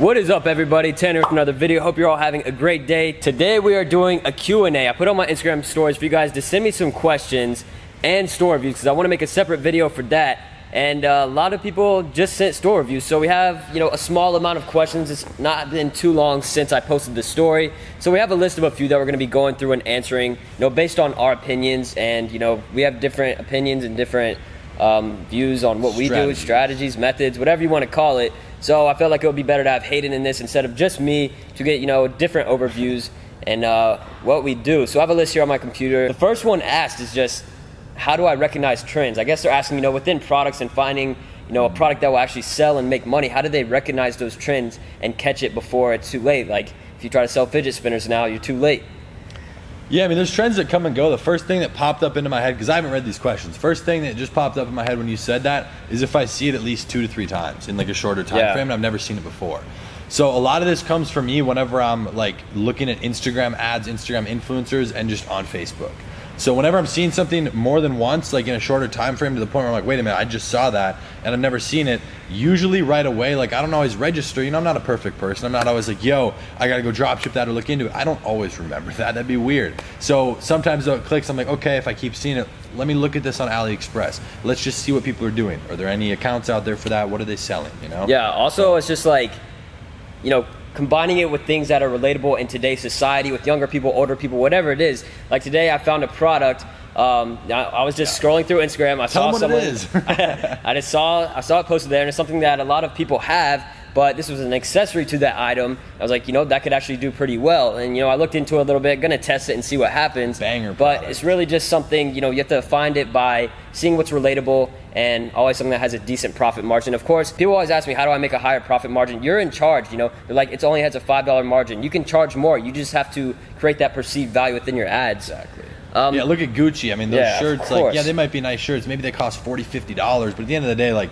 What is up, everybody? Tanner with another video. Hope you're all having a great day. Today we are doing a Q&A. I put on my Instagram stories for you guys to send me some questions and store reviews because I want to make a separate video for that. And a lot of people just sent store reviews, so we have a small amount of questions. It's not been too long since I posted the story, so we have a list of a few that we're going to be going through and answering, based on our opinions. And we have different opinions and different views on what we do, strategies, methods, whatever you want to call it. So I felt like it would be better to have Hayden in this instead of just me to get different overviews and what we do. So I have a list here on my computer. The first one asked is just, how do I recognize trends? I guess they're asking, within products and finding, a product that will actually sell and make money, how do they recognize those trends and catch it before it's too late? Like, if you try to sell fidget spinners now, you're too late. Yeah, I mean, there's trends that come and go. The first thing that popped up into my head, because I haven't read these questions, first thing that just popped up in my head when you said that is if I see it at least 2 to 3 times in like a shorter time frame, and I've never seen it before. So a lot of this comes from me whenever I'm like looking at Instagram ads, Instagram influencers, and just on Facebook. So whenever I'm seeing something more than once, like in a shorter time frame, to the point where I'm like, wait a minute, I just saw that and I've never seen it, usually right away, like I don't always register, I'm not a perfect person. I'm not always like, yo, I gotta go drop ship that or look into it. I don't always remember that. That'd be weird. So sometimes though it clicks, I'm like, okay, if I keep seeing it, let me look at this on AliExpress. Let's just see what people are doing. Are there any accounts out there for that? What are they selling, Yeah, also it's just like, combining it with things that are relatable in today's society with younger people, older people, whatever it is. Like today I found a product, I was just scrolling through Instagram, I saw someone, I saw it posted there, and it's something that a lot of people have, but this was an accessory to that item. I was like, that could actually do pretty well. And I looked into it a little bit, gonna test it and see what happens. Banger product. But it's really just something, you have to find it by seeing what's relatable and always something that has a decent profit margin. Of course, people always ask me, how do I make a higher profit margin? You're in charge, they're like, it only has a $5 margin. You can charge more. You just have to create that perceived value within your ads. Exactly. Yeah, look at Gucci. I mean, those shirts, they might be nice shirts. Maybe they cost $40, $50, but at the end of the day, like,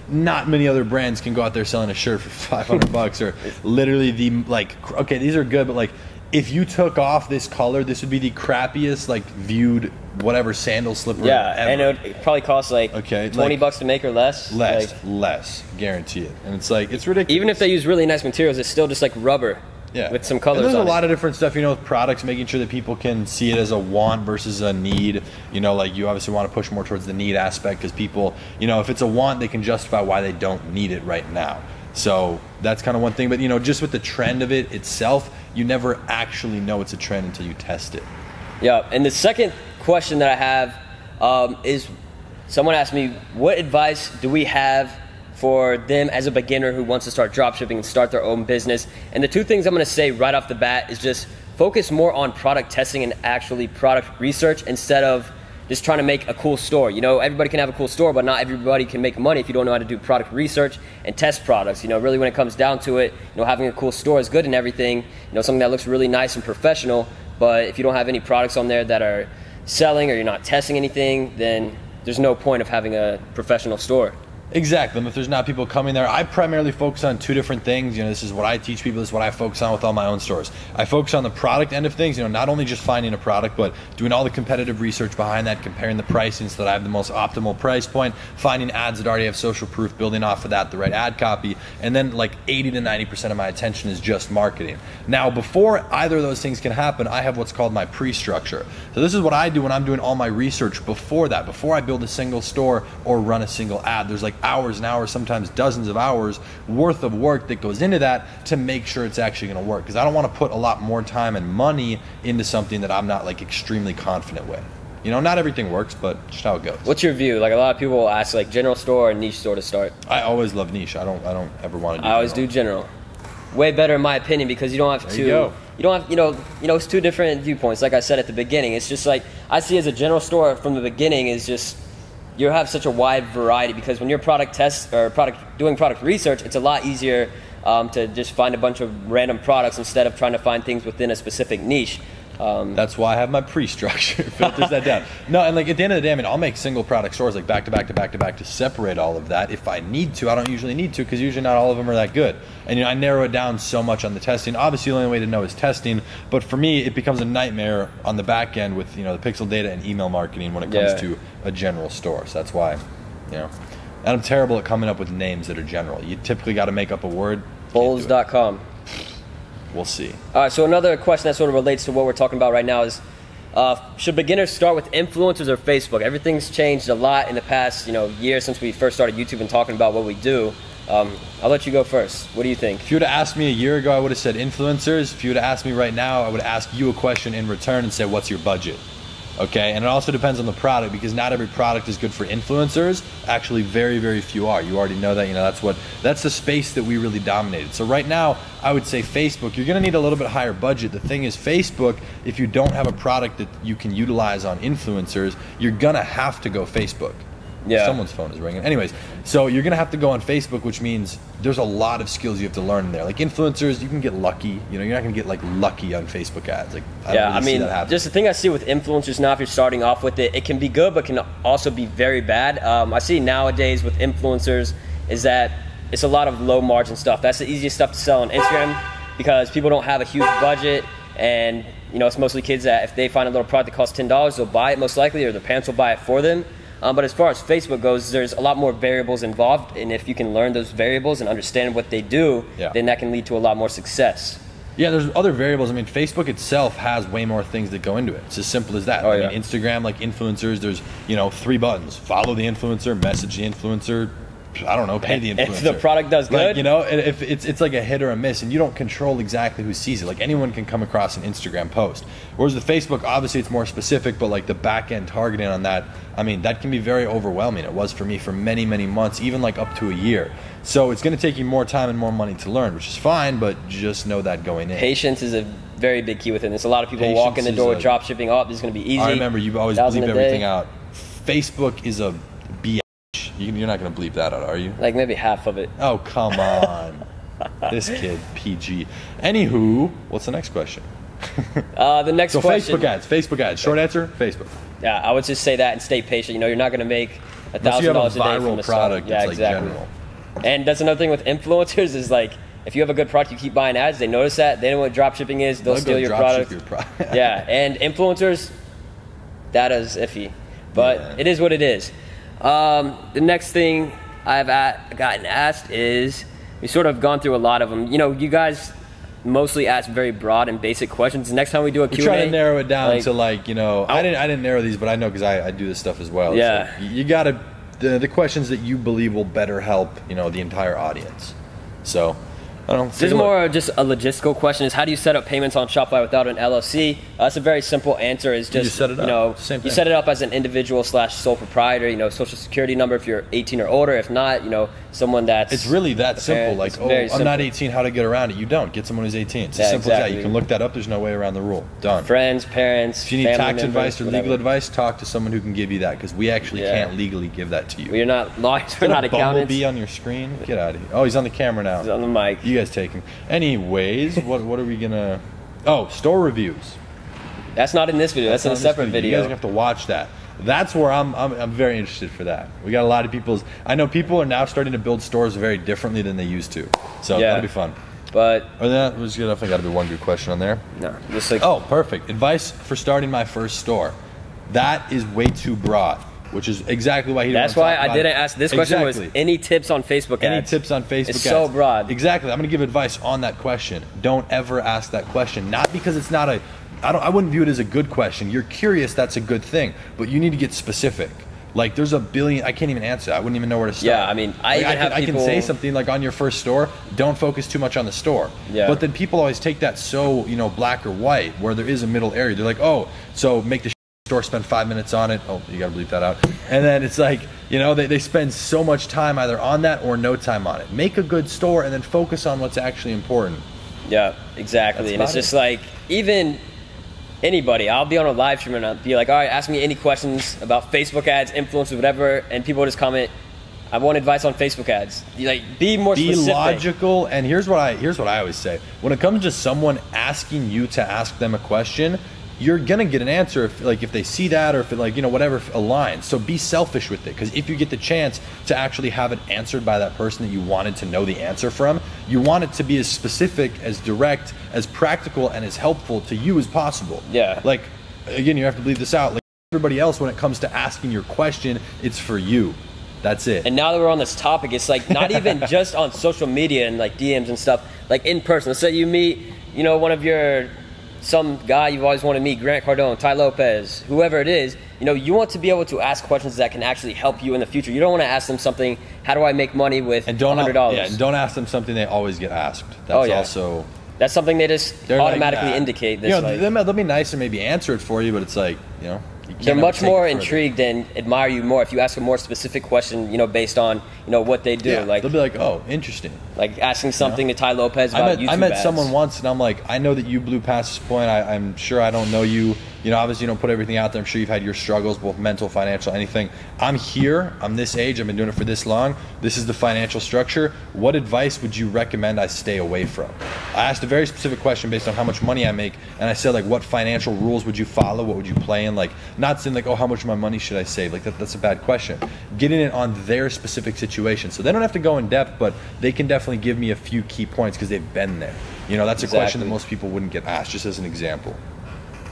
not many other brands can go out there selling a shirt for 500 bucks or literally okay, these are good, but like, if you took off this color, this would be the crappiest, like, viewed whatever sandal slipper ever. And it would probably cost like 20 bucks to make or less. Less, guarantee it. And it's like, it's ridiculous. Even if they use really nice materials, it's still just like rubber. Yeah, with some colors. And there's on a lot of different stuff, with products, making sure that people can see it as a want versus a need. Like you obviously want to push more towards the need aspect because people, if it's a want, they can justify why they don't need it right now. So that's kind of one thing. But just with the trend of it itself, you never actually know it's a trend until you test it. Yeah. And the second question that I have is, someone asked me, what advice do we have for them as a beginner who wants to start dropshipping and start their own business? And the two things I'm going to say right off the bat is just focus more on product testing and actually product research instead of just trying to make a cool store. Everybody can have a cool store, but not everybody can make money if you don't know how to do product research and test products. Really when it comes down to it, having a cool store is good and everything, something that looks really nice and professional, but if you don't have any products on there that are selling or you're not testing anything, then there's no point of having a professional store. Exactly. If there's not people coming there, I primarily focus on 2 different things. This is what I teach people. This is what I focus on with all my own stores. I focus on the product end of things, not only just finding a product, but doing all the competitive research behind that, comparing the pricing so that I have the most optimal price point, finding ads that already have social proof, building off of that, the right ad copy, and then like 80 to 90% of my attention is just marketing. Now, before either of those things can happen, I have what's called my pre-structure. So this is what I do when I'm doing all my research before that, before I build a single store or run a single ad. There's like hours and hours, sometimes dozens of hours worth of work that goes into that to make sure it's actually going to work, because I don't want to put a lot more time and money into something that I'm not like extremely confident with. Not everything works, but just how it goes. What's your view? Like, a lot of people will ask like general store or niche store to start. I always love niche. I don't ever want to do I always do general. Way better in my opinion, because you don't have to, you don't have, it's 2 different viewpoints. Like I said at the beginning, it's just like, I see as a general store from the beginning is just, you have such a wide variety, because when you're product test or doing product research, it's a lot easier to just find a bunch of random products instead of trying to find things within a specific niche. That's why I have my pre-structure. Filters that down. No, and like at the end of the day, I mean, I'll make single product stores like back to back to back to back to separate all of that if I need to. I don't usually need to because usually not all of them are that good. And I narrow it down so much on the testing. Obviously, the only way to know is testing. But for me, it becomes a nightmare on the back end with the pixel data and email marketing when it comes to a general store. So that's why, and I'm terrible at coming up with names that are general. You typically got to make up a word Bulls.com. We'll see. All right, so another question that sort of relates to what we're talking about right now is, should beginners start with influencers or Facebook? Everything's changed a lot in the past, year since we first started YouTube and talking about what we do. I'll let you go first. What do you think? If you would have asked me a year ago, I would have said influencers. If you would have asked me right now, I would ask you a question in return and say, what's your budget? Okay, and it also depends on the product, because not every product is good for influencers. Actually, very, very few are. You already know that. That's the space that we really dominated. So right now, I would say Facebook. You're going to need a little bit higher budget. The thing is, Facebook, if you don't have a product that you can utilize on influencers, you're going to have to go Facebook. Yeah. Someone's phone is ringing. Anyways, so you're going to have to go on Facebook, which means there's a lot of skills you have to learn in there. Like influencers, you can get lucky. You're not going to get like lucky on Facebook ads. Like, I don't really see that happen. Just the thing I see with influencers now, if you're starting off with it, it can be good, but can also be very bad. I see nowadays with influencers is that it's a lot of low margin stuff. That's the easiest stuff to sell on Instagram because people don't have a huge budget, and it's mostly kids that if they find a little product that costs $10, they'll buy it most likely, or their parents will buy it for them. But as far as Facebook goes, there's a lot more variables involved, and if you can learn those variables and understand what they do, then that can lead to a lot more success. Yeah, there's other variables. I mean, Facebook itself has way more things that go into it. It's as simple as that. I mean, Instagram, like influencers, there's 3 buttons: follow the influencer, message the influencer, I don't know, pay the influencer. If the product does good, if it's like a hit or a miss, and you don't control exactly who sees it. Like anyone can come across an Instagram post. Whereas the Facebook, obviously it's more specific, but like the back end targeting on that, I mean, that can be very overwhelming. It was for me for many, many months, even like up to a year. So it's going to take you more time and more money to learn, which is fine, but just know that going in. Patience is a very big key within this. A lot of people walk in the door with dropshipping. Oh, this is going to be easy. I remember you always bleep everything out. Facebook is a BS. You're not going to bleep that out, are you? Like maybe half of it. Oh, come on. This kid, PG. Anywho, what's the next question? The next question. Facebook ads. Short answer, Facebook. Yeah, I would just say that and stay patient. You're not going to make $1,000 a day from the product. Yeah, exactly. General. And that's another thing with influencers is like, if you have a good product, you keep buying ads. They notice that. They know what dropshipping is. They'll steal your product. Yeah, and influencers, that is iffy. But it is what it is. The next thing I've gotten asked is, we sort of gone through a lot of them. You guys mostly ask very broad and basic questions. Next time we do a Q&A, we try to narrow it down to I didn't narrow these, but I know because I do this stuff as well. Yeah. So you got to the questions that you believe will better help the entire audience. So I don't know. This is more just a logistical question: is how do you set up payments on Shopify without an LLC? That's a very simple answer. Is just you set it up. You set it up as an individual / sole proprietor. Social security number if you're 18 or older. If not, someone that's. It's really that simple. Like, I'm not 18. How to get around it? You don't get someone who's 18. It's as simple as that. You can look that up. There's no way around the rule. Done. Friends, parents. If you need tax advice or legal advice, talk to someone who can give you that, because we actually can't legally give that to you. We're not lawyers. We're not accountants. Bumblebee on your screen. Get out of here. Oh, he's on the camera now. He's on the mic. You guys take him. Anyways, what are we gonna? Oh, store reviews. That's not in this video. That's in a separate video. You guys have to watch that. That's where I'm very interested for that. We got a lot of I know people are now starting to build stores very differently than they used to. So that'll be fun. But there's definitely got to be one good question on there. No, just like perfect advice for starting my first store. That is way too broad. Which is exactly why he didn't. That's why I didn't ask. This question was any tips on Facebook ads. Any tips on Facebook ads? It's so broad. Exactly. I'm going to give advice on that question. Don't ever ask that question. Not because it's not I wouldn't view it as a good question. You're curious, that's a good thing. But you need to get specific. Like there's a billion, I can't even answer. I wouldn't even know where to start. Yeah, I mean, I can say something like on your first store, don't focus too much on the store. Yeah. But then people always take that so, black or white, where there is a middle area. They're like, so make the store, spend 5 minutes on it. Oh, you gotta bleep that out. And then it's like, they spend so much time either on that or no time on it. Make a good store and then focus on what's actually important. Yeah, exactly. And it's just like, even anybody, I'll be on a live stream and I'll be like, all right, ask me any questions about Facebook ads, influencers, whatever, and people just comment, I want advice on Facebook ads. Be more specific. Be logical, and here's what I always say. When it comes to someone asking you to ask them a question, you're gonna get an answer if they see that, or if it whatever aligns. So be selfish with it, because if you get the chance to actually have it answered by that person that you wanted to know the answer from, you want it to be as specific, as direct, as practical, and as helpful to you as possible. Yeah. Like, again, you have to bleep this out. Like everybody else, when it comes to asking your question, it's for you. That's it. And now that we're on this topic, it's like not even just on social media and like DMs and stuff, like in person. Let's say you meet, you know, some guy you've always wanted to meet, Grant Cardone, Ty Lopez, whoever it is, you know, you want to be able to ask questions that can actually help you in the future. You don't want to ask them something, how do I make money with $100? Yeah, and don't ask them something they always get asked. That's that's something they just automatically indicate. This, you know, they'll be nice and maybe answer it for you, but it's like, you know, they're much more intrigued and admire you more if you ask a more specific question, you know, based on, you know, what they do. Yeah, like they'll be like, oh, interesting. Like asking something to Ty Lopez about YouTube I met ads. someone once, and I'm like, I know that you blew past this point. I'm sure I don't know you. You know, obviously you don't put everything out there. I'm sure you've had your struggles, both mental, financial, anything. I'm here. I'm this age. I've been doing it for this long. This is the financial structure. What advice would you recommend I stay away from? I asked a very specific question based on how much money I make, and I said, like, what financial rules would you follow? What would you play in? Like, not saying like, oh, how much of my money should I save? Like, that's a bad question. Getting it on their specific situation. So they don't have to go in depth, but they can definitely give me a few key points because they've been there. You know, that's a question that most people wouldn't get asked, just as an example.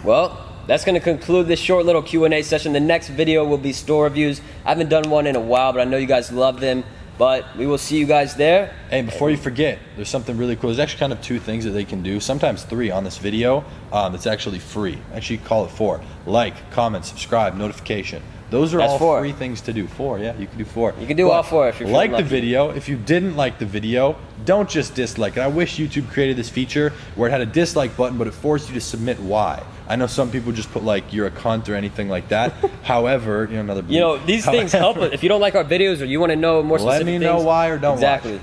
Well, that's going to conclude this short little Q&A session. The next video will be store reviews. I haven't done one in a while, but I know you guys love them. But we will see you guys there. Hey, before you forget, there's something really cool. There's actually kind of 2 things that they can do, sometimes 3 on this video. That's actually free. Actually, call it 4. Like, comment, subscribe, notification. Those are all 4 free things to do. 4, yeah, you can do 4. You can do all 4 if you're like lucky. the video. If you didn't like the video, don't just dislike it. I wish YouTube created this feature where it had a dislike button, but it forced you to submit why. I know some people just put like you're a cunt or anything like that. However, you know, these things help us. If you don't like our videos or you want to know more specific things, let me know why or don't. Exactly.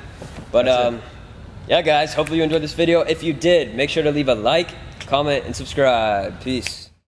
But yeah, guys, hopefully you enjoyed this video. If you did, make sure to leave a like, comment, and subscribe. Peace.